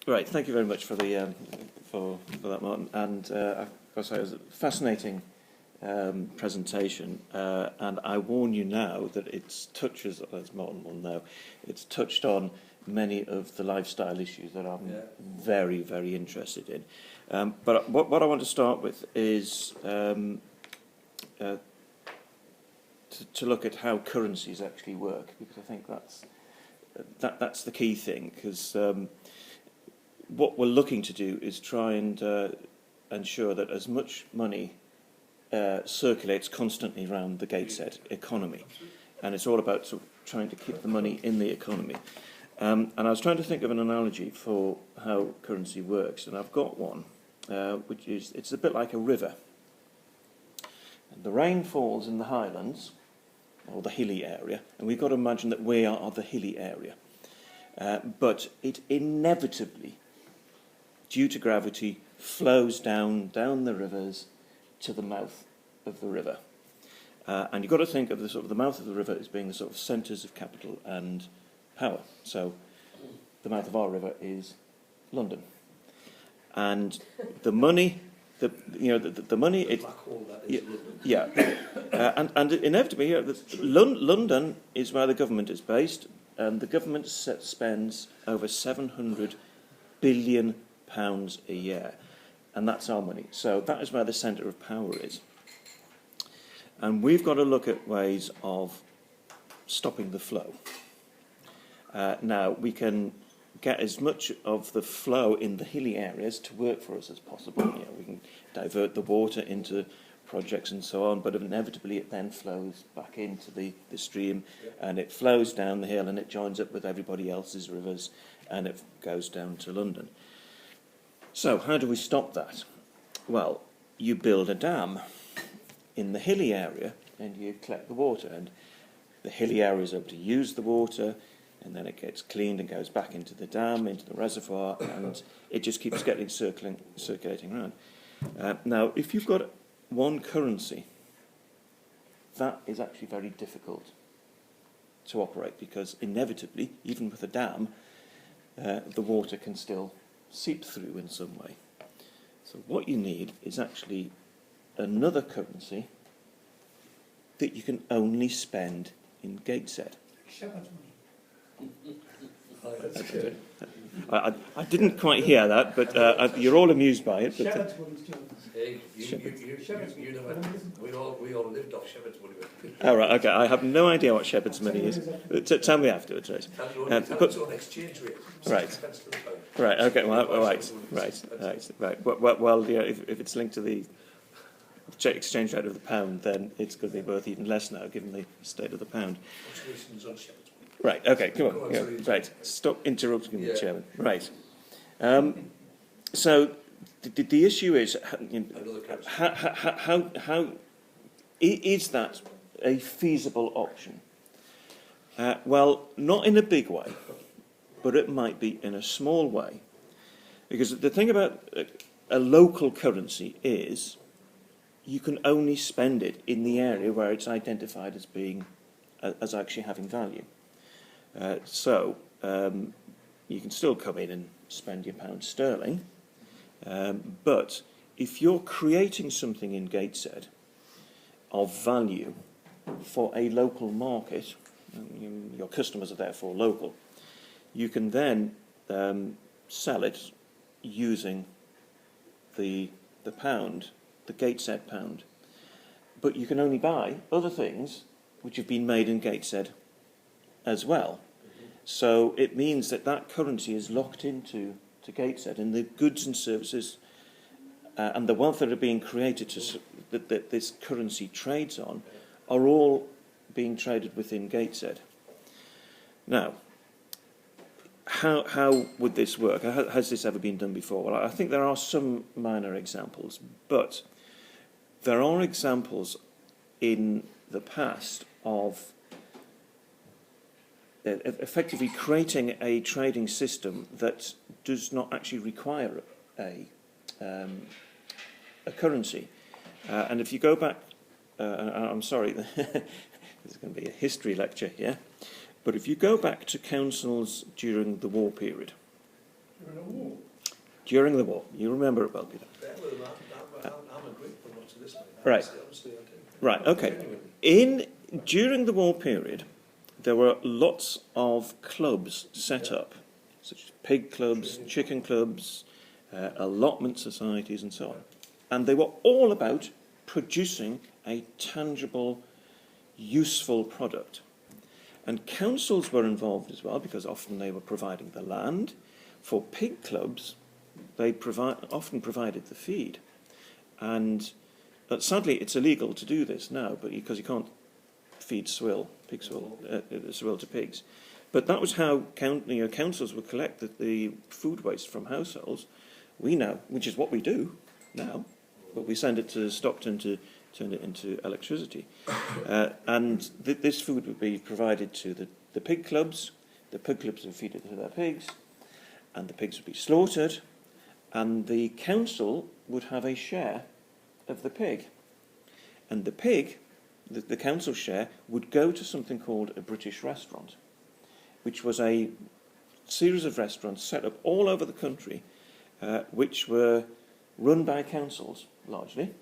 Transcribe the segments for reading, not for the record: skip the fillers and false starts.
Right, thank you very much for the for that, Martin. And I've got to say, it was a fascinating presentation. And I warn you now that it touches, as Martin will know, it's touched on many of the lifestyle issues that I'm very, very interested in. But what I want to start with is to look at how currencies actually work, because I think that's the key thing. Because what we're looking to do is try and ensure that as much money circulates constantly around the Gateshead economy, and it's all about sort of trying to keep the money in the economy. And I was trying to think of an analogy for how currency works, and I've got one, which is it's a bit like a river. And the rain falls in the highlands, or the hilly area, and we've got to imagine that we are the hilly area. But it inevitably, due to gravity, flows down the rivers to the mouth of the river. And you've got to think of the mouth of the river as being the sort of centres of capital and power. So the mouth of our river is London, and the money, the money, and inevitably, London is where the government is based, and the government spends over £700 billion a year, and that's our money. So that is where the centre of power is, and we've got to look at ways of stopping the flow. Now, we can get as much of the flow in the hilly areas to work for us as possible. We can divert the water into projects and so on, but inevitably it then flows back into the stream, and it flows down the hill, and it joins up with everybody else's rivers, and it goes down to London. So how do we stop that? Well, you build a dam in the hilly area, and you collect the water, and the hilly area is able to use the water, and then it gets cleaned and goes back into the dam, into the reservoir, and it just keeps getting circulating around. Now, if you've got one currency, that is actually very difficult to operate, because inevitably, even with a dam, the water can still seep through in some way. So what you need is actually another currency that you can only spend in Gateshead. Shepherd's money. I didn't quite hear that, but you're all amused by it. Shepherd's money is You know, we all lived off shepherd's money. Oh, right, okay. I have no idea what shepherd's money is. Tell me afterwards, right? That's on exchange rate. Right. Right. Okay. Well, right. Well, if it's linked to the exchange rate of the pound, then it's going to be worth even less now, given the state of the pound. Right. Okay. Come on. Yeah, right. Stop interrupting me, Chairman. Right. So the issue is how is that a feasible option? Well, not in a big way, but it might be in a small way, because the thing about a local currency is you can only spend it in the area where it's identified as being as actually having value. So you can still come in and spend your pound sterling, but if you're creating something in Gateshead of value for a local market, and your customers are therefore local, you can then sell it using the pound, the Gateshead pound. But you can only buy other things which have been made in Gateshead as well. So it means that currency is locked into Gateshead, and the goods and services and the wealth that are being created that this currency trades on are all being traded within Gateshead. Now, how would this work? Has this ever been done before? Well, I think there are some minor examples, but there are examples in the past of effectively creating a trading system that does not actually require a currency. And if you go back, I'm sorry, this is going to be a history lecture here, But if you go back to councils during the war period, during the war, you remember it well, Peter. I'm agreeing with much of this, mate. Right. Honestly, I do. Right, okay. During the war period, there were lots of clubs set up, such as pig clubs, chicken clubs, allotment societies and so on. And they were all about producing a tangible, useful product. And councils were involved as well, because often they were providing the land. For pig clubs, they often provided the feed. And sadly, it's illegal to do this now, but because you can't feed swill to pigs. But that was how councils would collect the food waste from households. We now, which is what we do now, but we send it to Stockton to turn it into electricity. And this food would be provided to the pig clubs. The pig clubs would feed it to their pigs, and the pigs would be slaughtered, and the council would have a share of the pig. And the pig, the council share, would go to something called a British restaurant, which was a series of restaurants set up all over the country, which were run by councils, largely,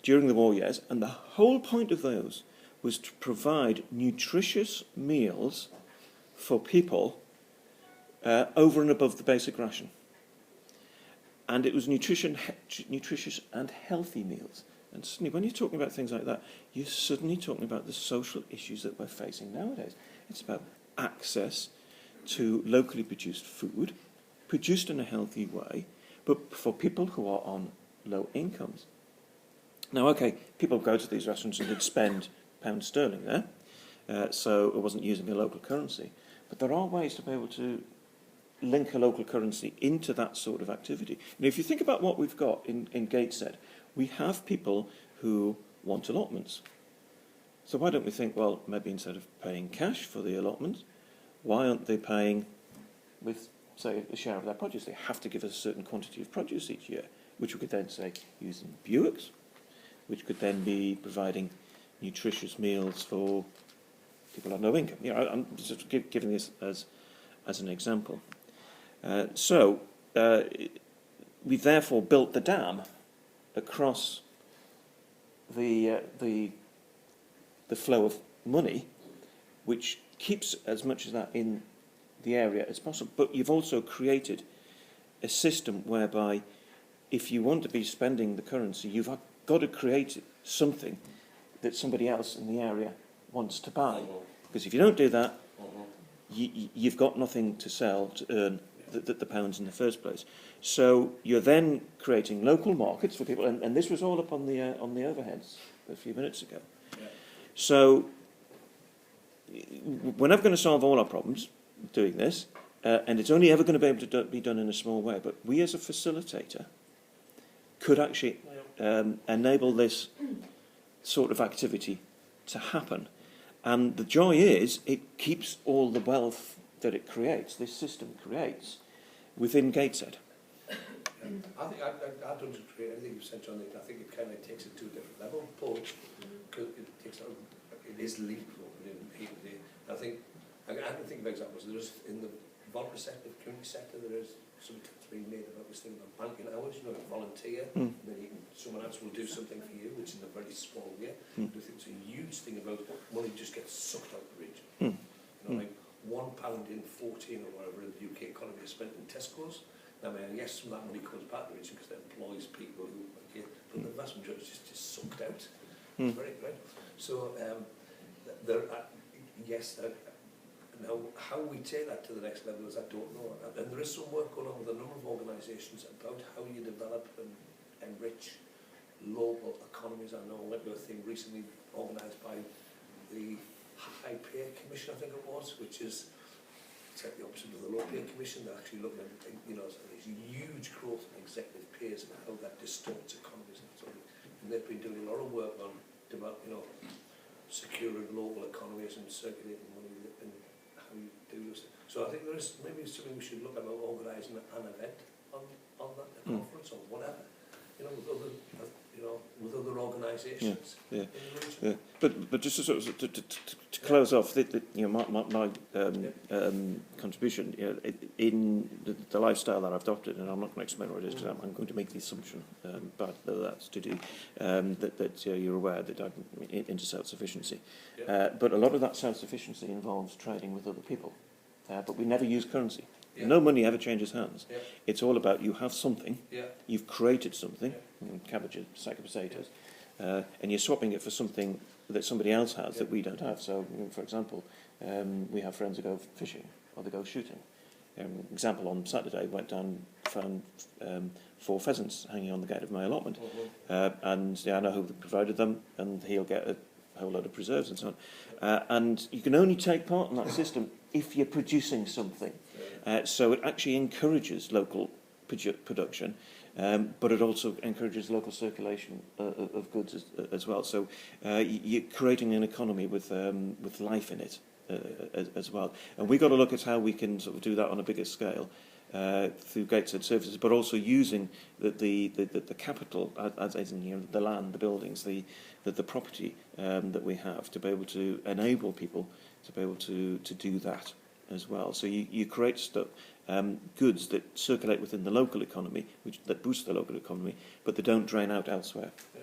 during the war years. And the whole point of those was to provide nutritious meals for people over and above the basic ration. And it was nutritious and healthy meals. And suddenly, when you're talking about things like that, you're suddenly talking about the social issues that we're facing nowadays. It's about access to locally produced food, produced in a healthy way, but for people who are on low incomes. Now, okay, people go to these restaurants and they'd spend pounds sterling there, so it wasn't using a local currency. But there are ways to be able to link a local currency into that sort of activity. And if you think about what we've got in Gateshead, we have people who want allotments. So why don't we think, well, maybe instead of paying cash for the allotment, why aren't they paying with, say, a share of their produce? They have to give us a certain quantity of produce each year, which we could then, say, use in Buicks, which could then be providing nutritious meals for people on low income. You know, I'm just giving this as an example. We therefore built the dam across the flow of money, which keeps as much of that in the area as possible. But you've also created a system whereby if you want to be spending the currency, you've got to create something that somebody else in the area wants to buy. Because if you don't do that, you've got nothing to sell to earn the pounds in the first place. So you're then creating local markets for people, and this was all up on the overheads a few minutes ago. Yeah. So we're never going to solve all our problems doing this, and it's only ever going to be able to be done in a small way. But we, as a facilitator, could actually enable this sort of activity to happen. And the joy is, it keeps all the wealth that it creates, this system creates, within Gateshead. I think I don't agree with anything you've said, John. I think it kind of takes it to a different level, but it is legal. I think I can think of examples. There is in the voluntary sector, the community sector, there is something that's being made about this thing about banking hours. You know, you volunteer, and then someone else will do something for you, which is in a very small way. I think it's a huge thing about money just gets sucked out of the region. You know, like £1 in 14 or whatever in the UK economy is spent in Tesco's. Now, yes, some of that money comes back to the region because it employs people who, but the vast majority is just sucked out. Very right. So now how we take that to the next level is I don't know. And there is some work going on with a number of organisations about how you develop and enrich local economies. I know I went to a thing recently organised by the High Pay Commission, I think it was, which is it's like the opposite of the Low Pay Commission. They're actually looking at, these huge growth in executive pays and how that distorts economies and so on. And they've been doing a lot of work on securing local economies and circulating money and how you do this. So I think there is maybe something we should look at about organising an event on that, a conference or whatever. With other you know, with other organisations Yeah. in the region. Yeah. But just to sort of to close off, you know, my contribution, you know, in the lifestyle that I've adopted, and I'm not going to explain what it is because I'm going to make the assumption, but that's to do that you're aware that I'm into self-sufficiency. Yeah. But a lot of that self-sufficiency involves trading with other people, but we never use currency. Yeah. No money ever changes hands. Yeah. It's all about you have something, Yeah. you've created something, cabbages, sack of potatoes, and you're swapping it for something that somebody else has that we don't have. So, for example, we have friends who go fishing or they go shooting. Example, on Saturday, went down, found 4 pheasants hanging on the gate of my allotment. And I know who provided them, and he'll get a whole load of preserves and so on. And you can only take part in that system if you're producing something. So it actually encourages local production, but it also encourages local circulation of goods as well. So you're creating an economy with life in it as well. And we've got to look at how we can sort of do that on a bigger scale through Gateshead services, but also using the capital, as in, you know, the land, the buildings, the property that we have to be able to enable people to be able to do that as well. So you create stuff, goods that circulate within the local economy, that boost the local economy, but they don't drain out elsewhere. Yeah.